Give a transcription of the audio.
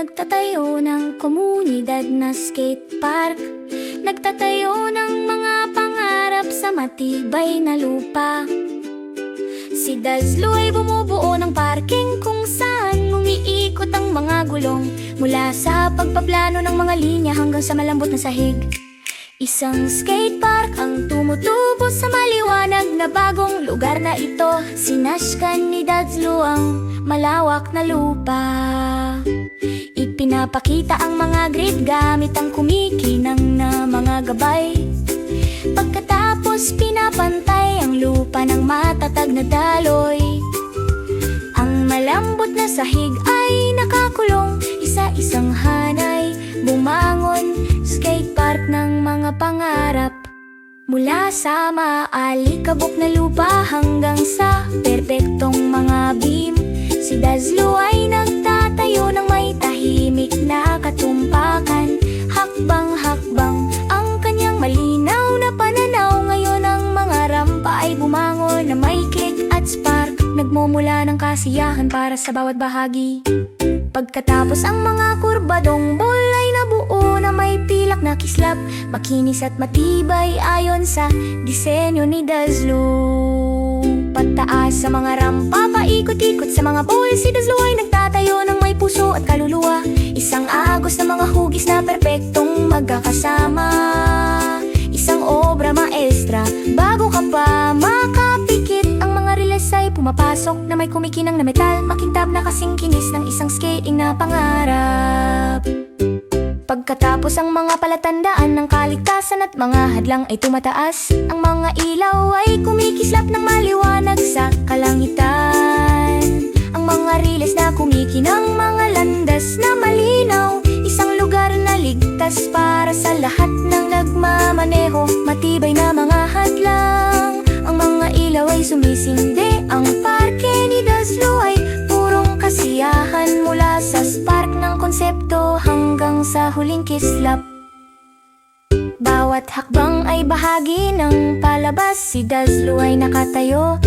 nagtatayo ng komunidad na skate park. Nagtatayo ng mga pangarap sa matibay na lupa. Si Dazlo ay bumubuo ng parking kung saan umiikot ang mga gulong, mula sa pagpaplano ng mga linya hanggang sa malambot na sahig. Isang skate park ang tumutubo sa maliwanag na bagong lugar na ito. Sinashkan ni Dazlo ang malawak na lupa. Ipinapakita ang mga grid gamit ang kumikinang na mga gabay. Pagkatapos pinapantay ang lupa ng matatag na daloy. Ang malambot na sahig ay nakakulong, isa-isang hanay bumangon. Skate park ng mga pangarap, mula sa maalikabok na lupa hanggang sa perpektong mga beam. Si Dazlo ay nagtatayo ng may tahimik na katumpakan. Hakbang-hakbang ang kanyang malinaw na pananaw. Ngayon ang mga rampa ay bumangon na may kick at spark, nagmumula ng kasiyahan para sa bawat bahagi. Pagkatapos ang mga kurbadong ball ay nabuo na may pilak na kislap, makinis at matibay ayon sa disenyo ni Dazlo. Pataas sa mga rampa, paikot-ikot sa mga ball, si Dazlo ay nagtatayo ng may puso at kaluluwa. Isang agos na mga hugis na perpektong magkakasama. Isang obra maestra, bago ka pa makapikit, ang mga riles ay pumapasok na may kumikinang na metal, makintab na kasing kinis ng isang skating na pangarap. Pagkatapos ang mga palatandaan ng kaligtasan at mga hadlang ay tumataas, ang mga ilaw ay kumikislap ng maliwanag sa kalangitan. Ang mga riles na kumikinang, mga landas na malinaw, isang lugar na ligtas para sa lahat ng nagmamaneho. Matibay na mga hadlang, ang mga ilaw ay sumisindi. Ang parke ni Dazlo ay purong kasiyahan, mula sa spark ng konsepto hanggang sa huling kislap. Bawat hakbang ay bahagi ng palabas, si Dazlo ay nakatayo